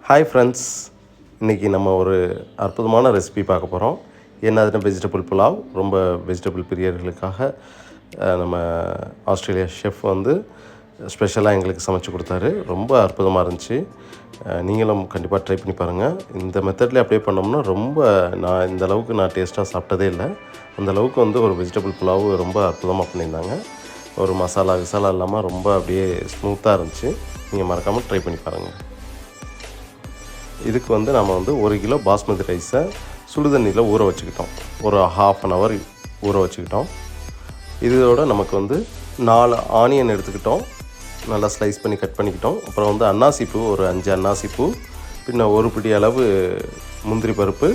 Hi friends, இன்றைக்கி நம்ம ஒரு அற்புதமான ரெசிபி பார்க்க போகிறோம். என்னதுன்னா வெஜிடபிள் புலாவ். ரொம்ப வெஜிடபிள் பிரியர்களுக்காக நம்ம ஆஸ்திரேலியா ஷெஃப் வந்து ஸ்பெஷலாக எங்களுக்கு சமைச்சு கொடுத்தாரு. ரொம்ப அற்புதமாக இருந்துச்சு. நீங்களும் கண்டிப்பாக ட்ரை பண்ணி பாருங்கள். இந்த மெத்தட்லேயே அப்ளை பண்ணோம்னா நான் இந்த அளவுக்கு டேஸ்ட்டாக சாப்பிட்டதே இல்லை. அந்தளவுக்கு வந்து ஒரு வெஜிடபிள் புலாவ் ரொம்ப அற்புதமாக பண்ணியிருந்தாங்க. ஒரு மசாலா இல்லாமல் ரொம்ப அப்படியே ஸ்மூத்தாக இருந்துச்சு. நீங்கள் மறக்காமல் ட்ரை பண்ணி பாருங்கள். இதுக்கு வந்து நம்ம வந்து 1 கிலோ பாஸ்மதி ரைஸை சுடுதண்ணியில் ஊற வச்சுக்கிட்டோம். ஒரு ½ அன் ஹவர் ஊற வச்சுக்கிட்டோம். இதோட நமக்கு வந்து 4 ஆனியன் எடுத்துக்கிட்டோம். நல்லா ஸ்லைஸ் பண்ணி கட் பண்ணிக்கிட்டோம். அப்புறம் வந்து அன்னாசிப்பூ ஒரு 5 அன்னாசிப்பூ, பின்ன ஒரு பிடி அளவு முந்திரி பருப்பு,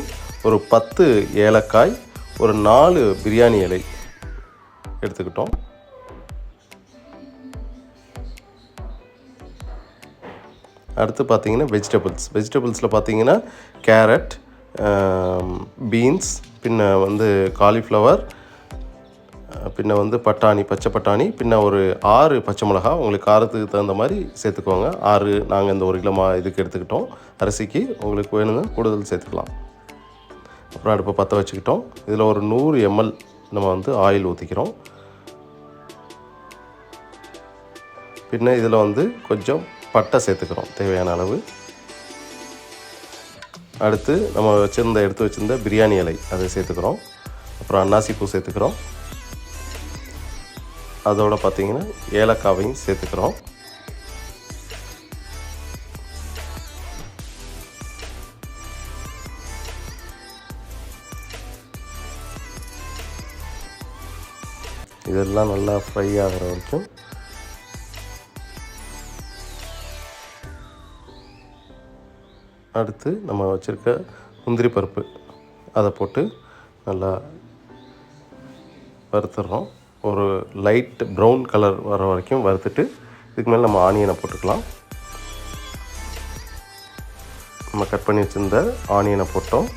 ஒரு 10 ஏலக்காய், ஒரு 4 பிரியாணி இலை எடுத்துக்கிட்டோம். அடுத்து பார்த்திங்கன்னா வெஜிடபிள்ஸில் பார்த்திங்கன்னா கேரட், பீன்ஸ், பின்ன வந்து காலிஃப்ளவர், பின்ன வந்து பச்சை பட்டாணி, பின்ன ஒரு 6 பச்சை மிளகா. உங்களுக்கு காரத்துக்கு தகுந்த மாதிரி சேர்த்துக்கோங்க. 6 நாங்கள் இந்த 1 கிலோ இதுக்கு எடுத்துக்கிட்டோம். அரிசிக்கு உங்களுக்கு வேணும்னா கூடுதல் சேர்த்துக்கலாம். அப்புறம் அடுப்பை பற்ற வச்சுக்கிட்டோம். இதில் ஒரு 100 ml நம்ம வந்து ஆயில் ஊற்றிக்கிறோம். பின்ன இதில் வந்து கொஞ்சம் பட்டை சேர்த்துக்கிறோம் தேவையான அளவு. அடுத்து நம்ம எடுத்து வச்சுருந்த பிரியாணி இலை அதை சேர்த்துக்கிறோம். அப்புறம் அன்னாசிப்பூ சேர்த்துக்கிறோம். அதோடு பார்த்திங்கன்னா ஏலக்காவையும் சேர்த்துக்கிறோம். இதெல்லாம் நல்லா ஃப்ரை ஆகிற வரைக்கும் அடுத்து நம்ம வச்சுருக்க முந்திரி பருப்பு அதை போட்டு நல்லா வறுத்துடுறோம். ஒரு லைட் ப்ரௌன் கலர் வர வரைக்கும் வறுத்துட்டு இதுக்கு மேலே நம்ம ஆனியனை போட்டுக்கலாம். நம்ம கட் பண்ணி வச்சுருந்த ஆனியனை போட்டோம்.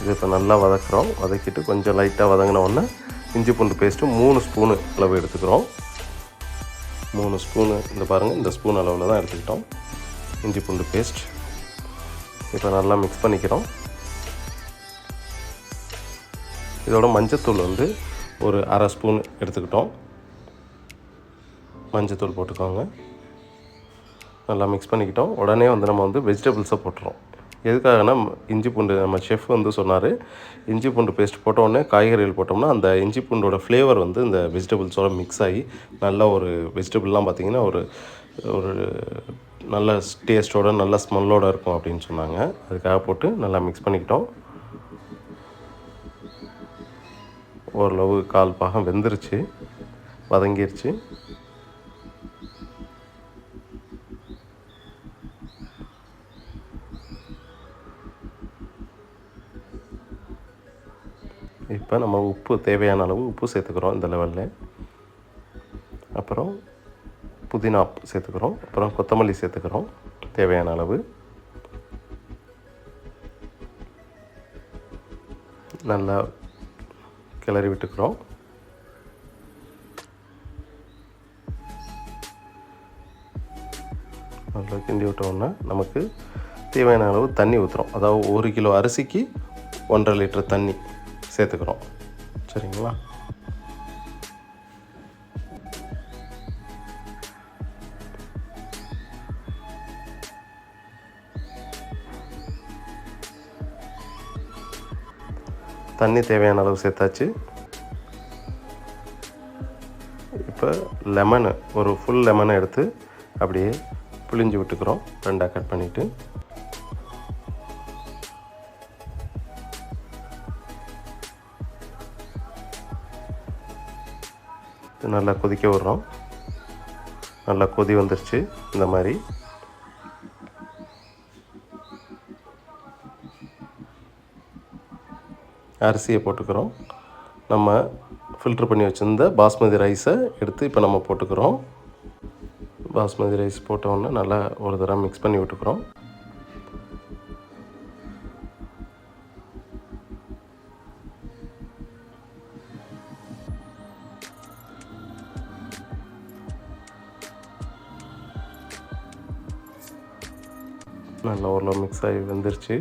இது இப்போ நல்லா வதக்குறோம். வதக்கிட்டு கொஞ்சம் லைட்டாக வதங்கின உடனே இஞ்சி பூண்டு பேஸ்ட்டு 3 ஸ்பூனு அளவு எடுத்துக்கிறோம். 3 ஸ்பூனு இந்த பாருங்கள், இந்த ஸ்பூன் அளவில் தான் எடுத்துக்கிட்டோம் இஞ்சி பூண்டு பேஸ்ட். இப்போ நல்லா மிக்ஸ் பண்ணிக்கிறோம். இதோட மஞ்சத்தூள் வந்து ஒரு ½ ஸ்பூன் எடுத்துக்கிட்டோம். மஞ்சத்தூள் போட்டுக்கோங்க. நல்லா மிக்ஸ் பண்ணிக்கிட்டோம். உடனே வந்து நம்ம வந்து வெஜிடபிள்ஸை போட்டுறோம். எதுக்காகனா இஞ்சி பூண்டு நம்ம ஷெஃப் வந்து சொன்னார், இஞ்சி பூண்டு பேஸ்ட் போட்ட உடனே காய்கறிகள் போட்டோம்னா அந்த இஞ்சி பூண்டோட ஃப்ளேவர் வந்து இந்த வெஜிடபிள்ஸோட மிக்ஸ் ஆகி நல்ல ஒரு வெஜிடபிள்லாம் பார்த்திங்கன்னா ஒரு ஒரு நல்ல டேஸ்ட்டோட நல்ல ஸ்மெல்லோடு இருக்கும் அப்படின்னு சொன்னாங்க. அதுக்காக போட்டு நல்லா மிக்ஸ் பண்ணிக்கிட்டோம். ஓரளவு 1/4 பாகம் வெந்துருச்சு, வதங்கிருச்சு. இப்போ நம்ம தேவையான அளவு உப்பு சேர்த்துக்கிறோம் இந்த லெவலில். அப்புறம் புதினா சேர்த்துக்கிறோம். அப்புறம் கொத்தமல்லி சேர்த்துக்கிறோம் தேவையான அளவு. நல்லா கிளறி விட்டுக்கிறோம். நல்லா கிண்டி விட்டோம்னா நமக்கு தேவையான அளவு தண்ணி ஊற்றுறோம். அதாவது 1 கிலோ அரிசிக்கு 1.5 லிட்டர் தண்ணி சேர்த்துக்கிறோம். சரிங்களா? தண்ணி தேவையான அளவு சேர்த்தாச்சு. இப்போ ஒரு ஃபுல் லெமனை எடுத்து அப்படியே புளிஞ்சு விட்டுக்கிறோம். 2ஆக கட் பண்ணிவிட்டு நல்லா கொதிக்க விடுறோம். நல்லா கொதி வந்துருச்சு. இந்த மாதிரி அரிசியை போட்டுக்கிறோம். நம்ம ஃபில்ட்ரு பண்ணி வச்சுருந்த பாஸ்மதி ரைஸை எடுத்து இப்போ நம்ம போட்டுக்கிறோம். பாஸ்மதி ரைஸ் போட்டோன்னே நல்லா ஒரு தடவை மிக்ஸ் பண்ணி விட்டுக்கிறோம். நல்லா ஓரளவு மிக்ஸ் ஆகி வெந்துருச்சு.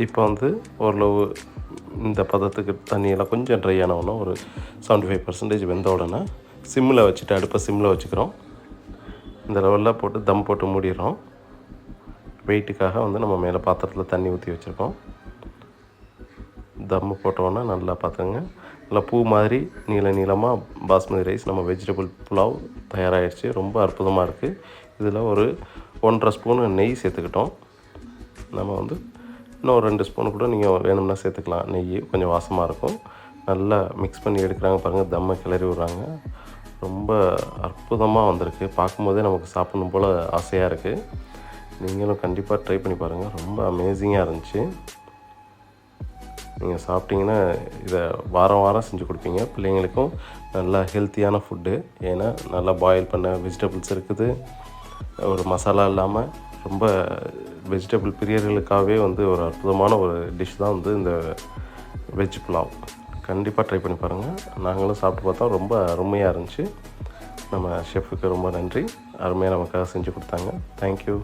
இப்போ வந்து ஓரளவு இந்த பதத்துக்கு தண்ணியெல்லாம் கொஞ்சம் ட்ரை ஆன உடனே ஒரு 75% வெந்த உடனே சிம்மில் வச்சுட்டு அடுப்பை சிம்மில் வச்சுக்கிறோம். இந்த லெவலில் போட்டு தம் போட்டு மூடிடுறோம். வெயிட்டுக்காக வந்து நம்ம மேலே பாத்திரத்தில் தண்ணி ஊற்றி வச்சுருக்கோம். தம்மு போட்டோன்னா நல்லா பார்த்துங்க, நல்லா பூ மாதிரி நீளமாக பாஸ்மதி ரைஸ் நம்ம வெஜிடபிள் புலாவ் தயாராகிடுச்சு. ரொம்ப அற்புதமாக இருக்குது. இதில் ஒரு 1.5 ஸ்பூனு நெய் சேர்த்துக்கிட்டோம். நம்ம வந்து இன்னும் 2 ஸ்பூனு கூட நீங்கள் வேணும்னா சேர்த்துக்கலாம். நெய் கொஞ்சம் வாசமாக இருக்கும். நல்லா மிக்ஸ் பண்ணி எடுக்கிறாங்க பாருங்கள், தம்மை கிளறி விட்றாங்க. ரொம்ப அற்புதமாக வந்திருக்கு. பார்க்கும்போதே நமக்கு சாப்பிடணும் போல் ஆசையாக இருக்குது. நீங்களும் கண்டிப்பாக ட்ரை பண்ணி பாருங்கள். ரொம்ப அமேசிங்காக இருந்துச்சு. நீங்கள் சாப்பிட்டீங்கன்னா இதை வாரம் செஞ்சு கொடுப்பீங்க. பிள்ளைங்களுக்கும் நல்லா ஹெல்த்தியான ஃபுட்டு. ஏன்னா நல்லா பாயில் பண்ண வெஜிடபிள்ஸ் இருக்குது. ஒரு மசாலா இல்லாமல் ரொம்ப வெஜிடபிள் பிரியர்களுக்காகவே வந்து ஒரு அற்புதமான ஒரு டிஷ் தான் வந்து இந்த வெஜ் புலாவ். கண்டிப்பாக ட்ரை பண்ணி பாருங்கள். நாங்களும் சாப்பிட்டு பார்த்தோம். ரொம்ப அருமையாக இருந்துச்சு. நம்ம ஷெஃபுக்கு ரொம்ப நன்றி. அருமையாக நமக்காக செஞ்சு கொடுத்தாங்க. தேங்க்யூ.